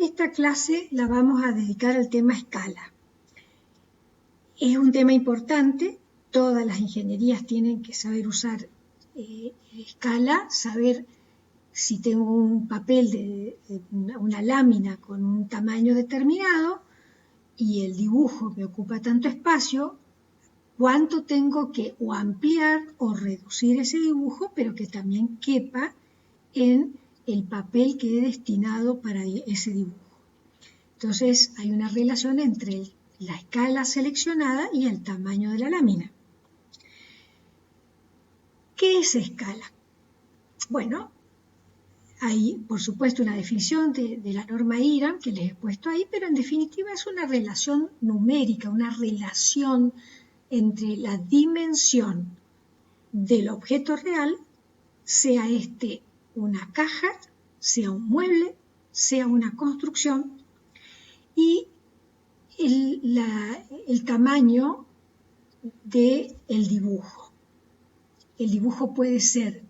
Esta clase la vamos a dedicar al tema escala. Es un tema importante, todas las ingenierías tienen que saber usar escala, saber si tengo un papel, una lámina con un tamaño determinado y el dibujo me ocupa tanto espacio, cuánto tengo que o ampliar o reducir ese dibujo, pero que también quepa en el papel que he destinado para ese dibujo. Entonces hay una relación entre la escala seleccionada y el tamaño de la lámina. ¿Qué es escala? Bueno, hay por supuesto una definición de la norma IRAM que les he puesto ahí, pero en definitiva es una relación numérica, una relación entre la dimensión del objeto real, sea este una caja, sea un mueble, sea una construcción, y el tamaño del dibujo. El dibujo puede ser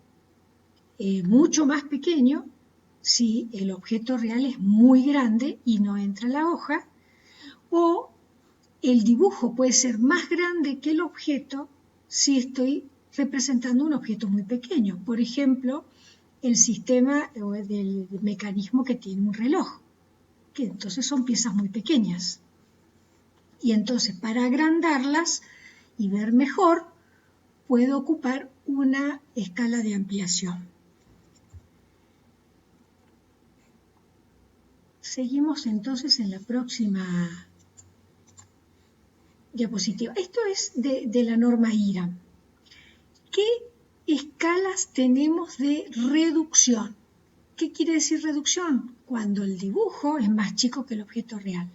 mucho más pequeño si el objeto real es muy grande y no entra en la hoja, o el dibujo puede ser más grande que el objeto si estoy representando un objeto muy pequeño. Por ejemplo, el sistema del mecanismo que tiene un reloj, que entonces son piezas muy pequeñas. Y entonces para agrandarlas y ver mejor, puedo ocupar una escala de ampliación. Seguimos entonces en la próxima diapositiva. Esto es de la norma IRAM. ¿Qué escalas tenemos de reducción? ¿Qué quiere decir reducción? Cuando el dibujo es más chico que el objeto real.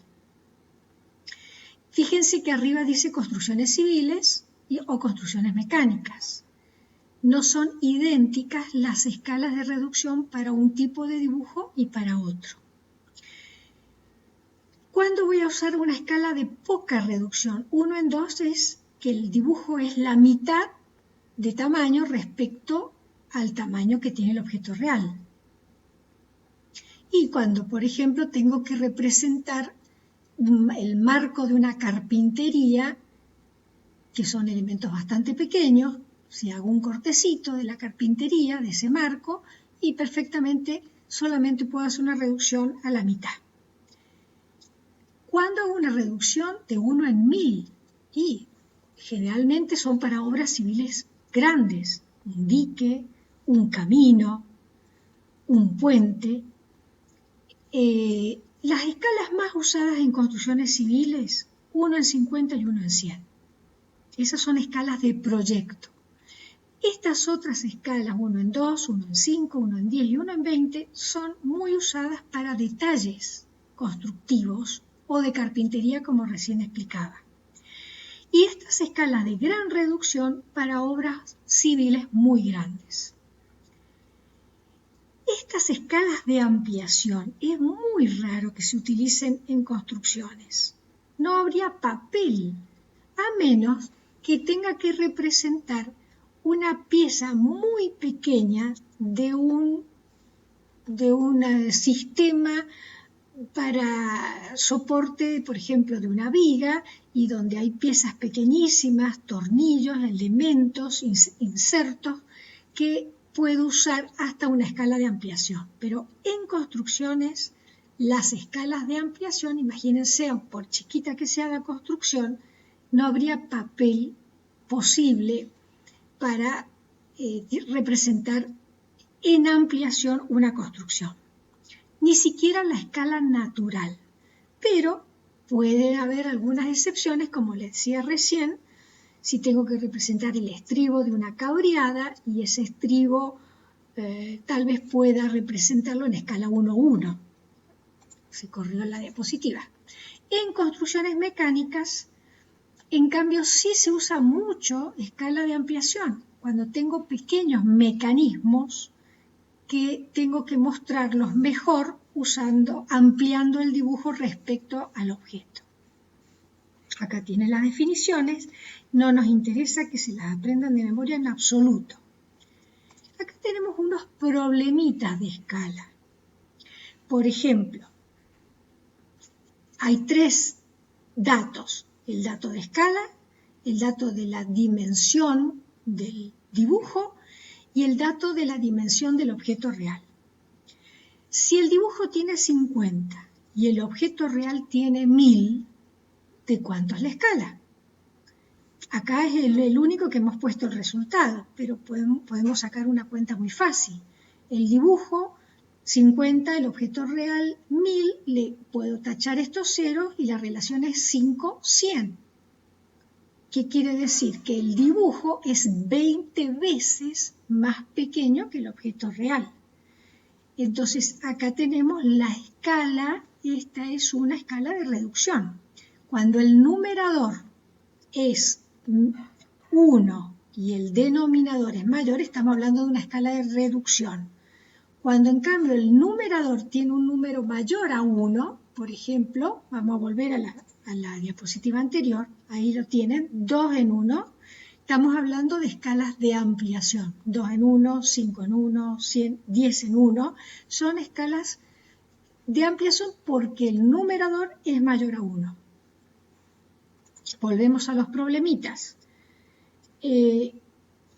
Fíjense que arriba dice construcciones civiles o construcciones mecánicas. No son idénticas las escalas de reducción para un tipo de dibujo y para otro. ¿Cuándo voy a usar una escala de poca reducción? 1 en 2 es que el dibujo es la mitad de tamaño respecto al tamaño que tiene el objeto real. Y cuando, por ejemplo, tengo que representar el marco de una carpintería, que son elementos bastante pequeños, si hago un cortecito de la carpintería, de ese marco, y perfectamente solamente puedo hacer una reducción a la mitad. ¿Cuándo hago una reducción? De 1 en 1000, y generalmente son para obras civiles grandes, un dique, un camino, un puente. Las escalas más usadas en construcciones civiles, 1 en 50 y 1 en 100. Esas son escalas de proyecto. Estas otras escalas, 1 en 2, 1 en 5, 1 en 10 y 1 en 20, son muy usadas para detalles constructivos o de carpintería, como recién explicaba. Y estas escalas de gran reducción para obras civiles muy grandes. Estas escalas de ampliación es muy raro que se utilicen en construcciones. No habría papel, a menos que tenga que representar una pieza muy pequeña de un sistema para soporte, por ejemplo, de una viga, y donde hay piezas pequeñísimas, tornillos, elementos, insertos, que puedo usar hasta una escala de ampliación. Pero en construcciones, las escalas de ampliación, imagínense, por chiquita que sea la construcción, no habría papel posible para representar en ampliación una construcción. Ni siquiera la escala natural, pero puede haber algunas excepciones, como les decía recién, si tengo que representar el estribo de una cabreada y ese estribo tal vez pueda representarlo en escala 1:1. Se corrió la diapositiva. En construcciones mecánicas, en cambio, sí se usa mucho escala de ampliación, cuando tengo pequeños mecanismos que tengo que mostrarlos mejor ampliando el dibujo respecto al objeto. Acá tienen las definiciones, no nos interesa que se las aprendan de memoria en absoluto. Acá tenemos unos problemitas de escala. Por ejemplo, hay 3 datos: el dato de escala, el dato de la dimensión del dibujo y el dato de la dimensión del objeto real. Si el dibujo tiene 50 y el objeto real tiene 1000, ¿de cuánto es la escala? Acá es el único que hemos puesto el resultado, pero podemos sacar una cuenta muy fácil. El dibujo 50, el objeto real 1000, le puedo tachar estos ceros y la relación es 5, 100. ¿Qué quiere decir? Que el dibujo es 20 veces más pequeño que el objeto real. Entonces acá tenemos la escala, esta es una escala de reducción. Cuando el numerador es 1 y el denominador es mayor, estamos hablando de una escala de reducción. Cuando en cambio el numerador tiene un número mayor a 1, por ejemplo, vamos a volver a la diapositiva anterior, ahí lo tienen, 2 en 1, estamos hablando de escalas de ampliación, 2 en 1, 5 en 1, 10 en 1, son escalas de ampliación porque el numerador es mayor a 1. Volvemos a los problemitas.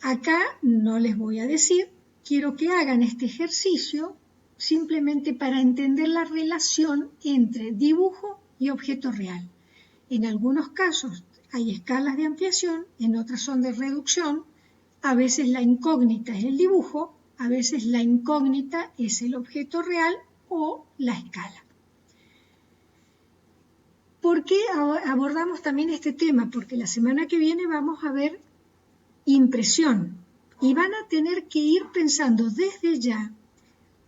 Acá no les voy a decir, quiero que hagan este ejercicio simplemente para entender la relación entre dibujo y objeto real. En algunos casos hay escalas de ampliación, en otras son de reducción, a veces la incógnita es el dibujo, a veces la incógnita es el objeto real o la escala. ¿Por qué abordamos también este tema? Porque la semana que viene vamos a ver impresión y van a tener que ir pensando desde ya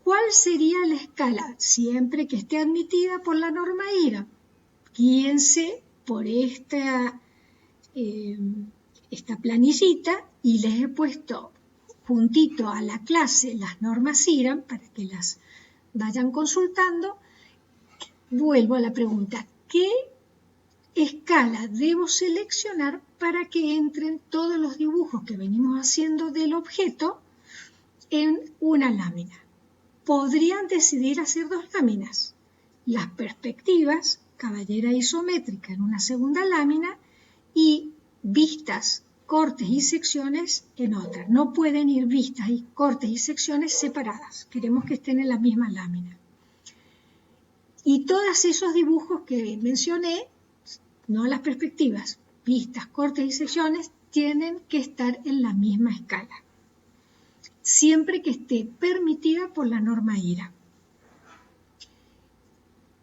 cuál sería la escala siempre que esté admitida por la norma IRA. Guíense por esta planillita y les he puesto juntito a la clase las normas IRA para que las vayan consultando. Vuelvo a la pregunta, ¿qué escala debo seleccionar para que entren todos los dibujos que venimos haciendo del objeto en una lámina? Podrían decidir hacer 2 láminas. Las perspectivas, caballera isométrica en una segunda lámina y vistas, cortes y secciones en otra. No pueden ir vistas y cortes y secciones separadas. Queremos que estén en la misma lámina. Y todos esos dibujos que mencioné, no las perspectivas, vistas, cortes y secciones, tienen que estar en la misma escala, siempre que esté permitida por la norma IRA.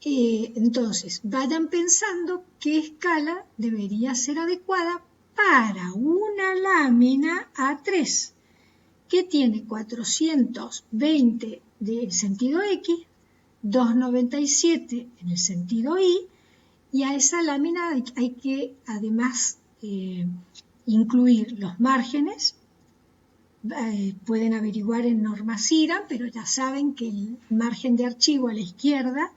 Entonces, vayan pensando qué escala debería ser adecuada para una lámina A3, que tiene 420 del sentido X, 297 en el sentido Y, y a esa lámina hay que además incluir los márgenes. Pueden averiguar en normas IRA, pero ya saben que el margen de archivo a la izquierda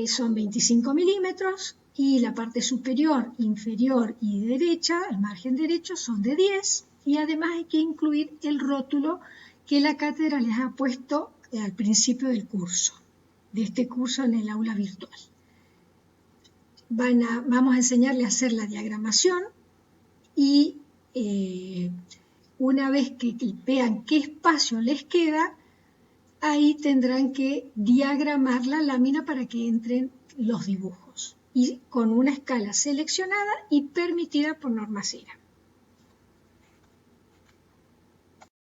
son 25 milímetros y la parte superior, inferior y derecha, el margen derecho, son de 10, y además hay que incluir el rótulo que la cátedra les ha puesto al principio del curso, de este curso en el aula virtual. Vamos a enseñarles a hacer la diagramación y una vez que vean qué espacio les queda, ahí tendrán que diagramar la lámina para que entren los dibujos y con una escala seleccionada y permitida por norma IRA.